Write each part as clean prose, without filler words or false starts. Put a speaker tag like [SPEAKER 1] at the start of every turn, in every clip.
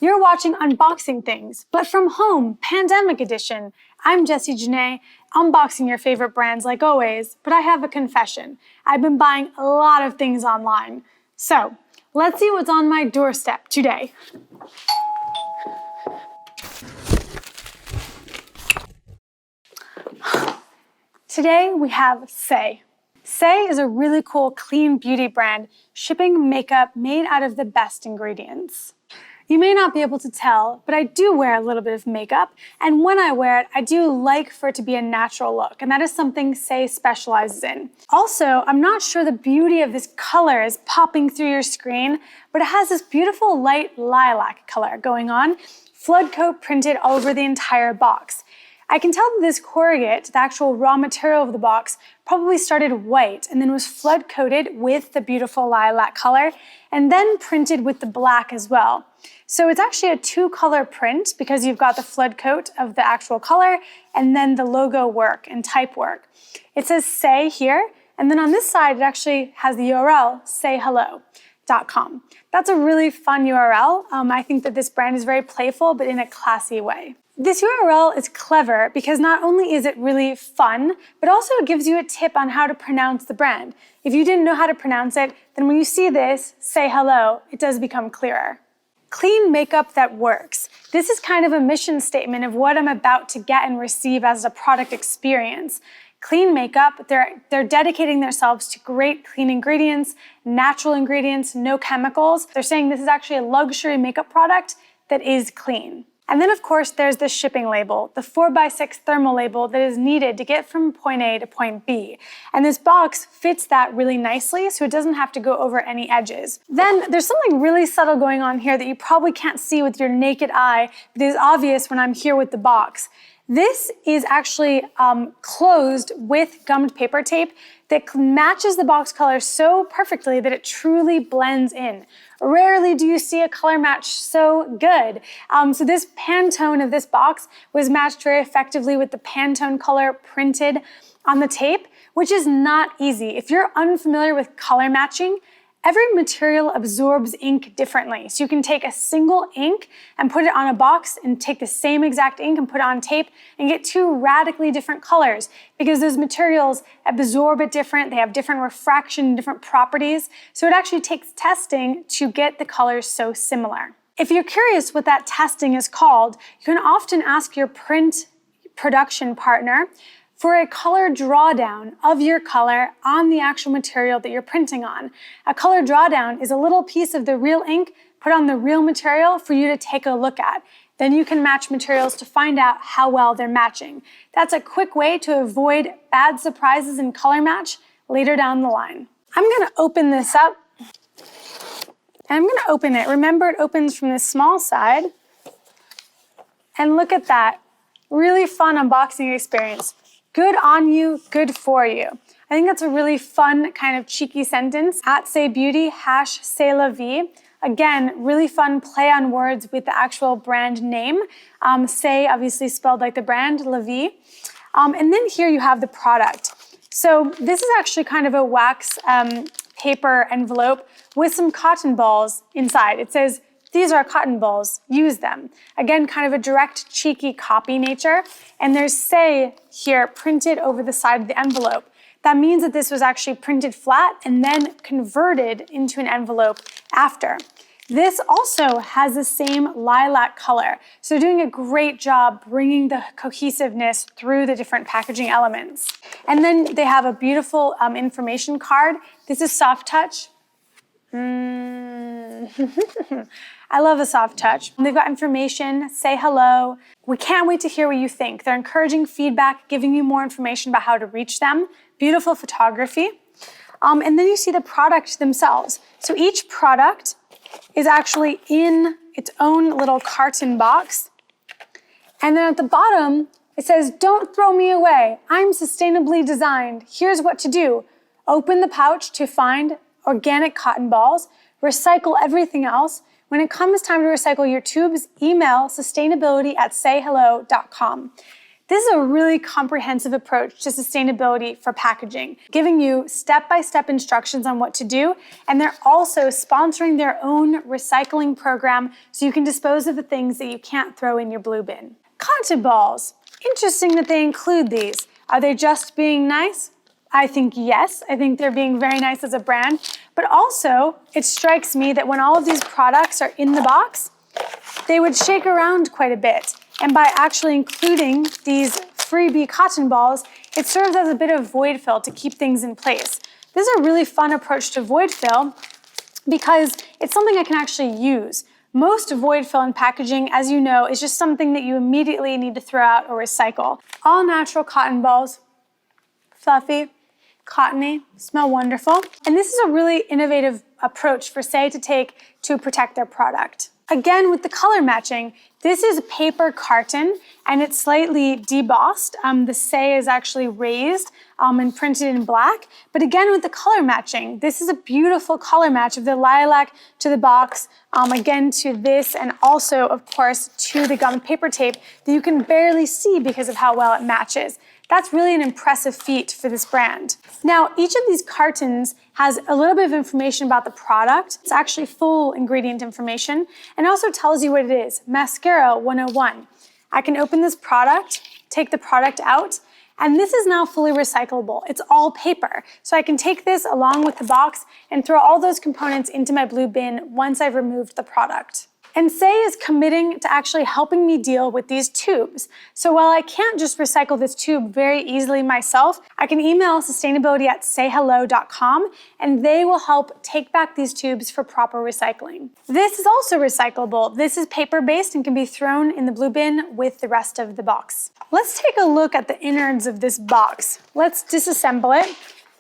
[SPEAKER 1] You're watching Unboxing Things, but from home, Pandemic Edition. I'm Jessie Janae, unboxing your favorite brands like always, but I have a confession. I've been buying a lot of things online. So, let's see what's on my doorstep today. Today we have Saie. Saie is a really cool clean beauty brand shipping makeup made out of the best ingredients. You may not be able to tell, but I do wear a little bit of makeup, and when I wear it, I do like for it to be a natural look, and that is something Saie specializes in. Also, I'm not sure the beauty of this color is popping through your screen, but it has this beautiful light lilac color going on, flood coat printed all over the entire box. I can tell that this corrugate, the actual raw material of the box, probably started white and then was flood coated with the beautiful lilac color and then printed with the black as well. So it's actually a two-color print because you've got the flood coat of the actual color and then the logo work and type work. It says Saie here, and then on this side it actually has the URL saihello.com. That's a really fun URL. I think that this brand is very playful but in a classy way. This URL is clever because not only is it really fun, but also it gives you a tip on how to pronounce the brand. If you didn't know how to pronounce it, then when you see this, say hello, it does become clearer. Clean makeup that works. This is kind of a mission statement of what I'm about to get and receive as a product experience. Clean makeup, they're dedicating themselves to great clean ingredients, natural ingredients, no chemicals. They're saying this is actually a luxury makeup product that is clean. And then of course there's the shipping label, the 4x6 thermal label that is needed to get from point A to point B. And this box fits that really nicely so it doesn't have to go over any edges. Then there's something really subtle going on here that you probably can't see with your naked eye, but is obvious when I'm here with the box. This is actually closed with gummed paper tape that matches the box color so perfectly that it truly blends in. Rarely do you see a color match so good. So this Pantone of this box was matched very effectively with the Pantone color printed on the tape, which is not easy. If you're unfamiliar with color matching, every material absorbs ink differently. So you can take a single ink and put it on a box and take the same exact ink and put it on tape and get two radically different colors because those materials absorb it different, they have different refraction, different properties. So it actually takes testing to get the colors so similar. If you're curious what that testing is called, you can often ask your print production partner for a color drawdown of your color on the actual material that you're printing on. A color drawdown is a little piece of the real ink put on the real material for you to take a look at. Then you can match materials to find out how well they're matching. That's a quick way to avoid bad surprises in color match later down the line. I'm gonna open this up, and I'm gonna open it. Remember, it opens from this small side, and look at that. Really fun unboxing experience. Good on you, good for you. I think that's a really fun kind of cheeky sentence. At Saie Beauty, #C'est la vie. Again, really fun play on words with the actual brand name. Saie, obviously spelled like the brand, la vie. And then here you have the product. So this is actually kind of a wax paper envelope with some cotton balls inside. It says, these are cotton balls, use them. Again, kind of a direct, cheeky copy nature. And there's Saie here printed over the side of the envelope. That means that this was actually printed flat and then converted into an envelope after. This also has the same lilac color. So they're doing a great job bringing the cohesiveness through the different packaging elements. And then they have a beautiful information card. This is soft touch. I love a soft touch. They've got information, say hello. We can't wait to hear what you think. They're encouraging feedback, giving you more information about how to reach them. Beautiful photography. And then you see the product themselves. So each product is actually in its own little carton box. And then at the bottom, it says, don't throw me away. I'm sustainably designed. Here's what to do. Open the pouch to find organic cotton balls, recycle everything else. When it comes time to recycle your tubes, email sustainability@saihello.com. This is a really comprehensive approach to sustainability for packaging, giving you step-by-step instructions on what to do, and they're also sponsoring their own recycling program so you can dispose of the things that you can't throw in your blue bin. Cotton balls. Interesting that they include these. Are they just being nice? I think yes. I think they're being very nice as a brand, but also it strikes me that when all of these products are in the box, they would shake around quite a bit. And by actually including these freebie cotton balls, it serves as a bit of void fill to keep things in place. This is a really fun approach to void fill because it's something I can actually use. Most void fill in packaging, as you know, is just something that you immediately need to throw out or recycle. All natural cotton balls, fluffy, cottony, smell wonderful. And this is a really innovative approach for Saie to take to protect their product. Again, with the color matching, this is a paper carton and it's slightly debossed. The Saie is actually raised and printed in black. But again, with the color matching, this is a beautiful color match of the lilac to the box, again to this, and also, of course, to the gummed paper tape that you can barely see because of how well it matches. That's really an impressive feat for this brand. Now, each of these cartons has a little bit of information about the product. It's actually full ingredient information and also tells you what it is. Mascara 101. I can open this product, take the product out, and this is now fully recyclable. It's all paper. So I can take this along with the box and throw all those components into my blue bin once I've removed the product. And Saie is committing to actually helping me deal with these tubes. So while I can't just recycle this tube very easily myself, I can email sustainably@sayhello.com and they will help take back these tubes for proper recycling. This is also recyclable. This is paper-based and can be thrown in the blue bin with the rest of the box. Let's take a look at the innards of this box. Let's disassemble it.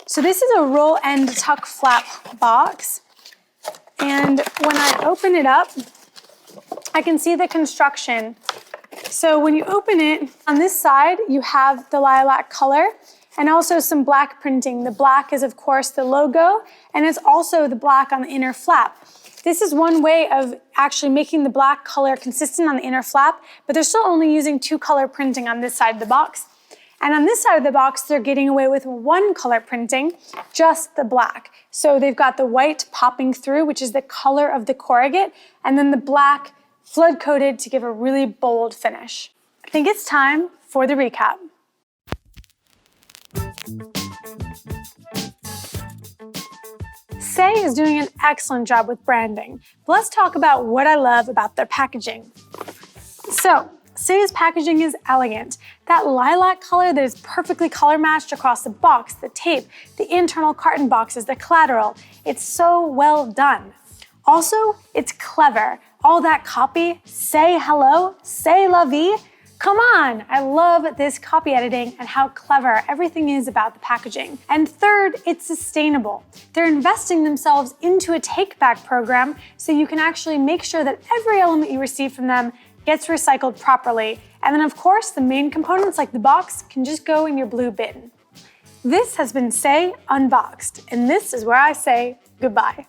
[SPEAKER 1] So this is a roll end tuck flap box. And when I open it up, I can see the construction. So when you open it, on this side, you have the lilac color and also some black printing. The black is, of course, the logo, and it's also the black on the inner flap. This is one way of actually making the black color consistent on the inner flap, but they're still only using 2-color printing on this side of the box. And on this side of the box, they're getting away with 1-color printing, just the black. So they've got the white popping through, which is the color of the corrugate, and then the black flood-coated to give a really bold finish. I think it's time for the recap. Saie is doing an excellent job with branding. But let's talk about what I love about their packaging. So, Saie's packaging is elegant. That lilac color that is perfectly color matched across the box, the tape, the internal carton boxes, the collateral. It's so well done. Also, it's clever. All that copy, say hello, say la vie. Come on, I love this copy editing and how clever everything is about the packaging. And third, it's sustainable. They're investing themselves into a take-back program so you can actually make sure that every element you receive from them gets recycled properly. And then of course, the main components like the box can just go in your blue bin. This has been Saie Unboxed, and this is where I say goodbye.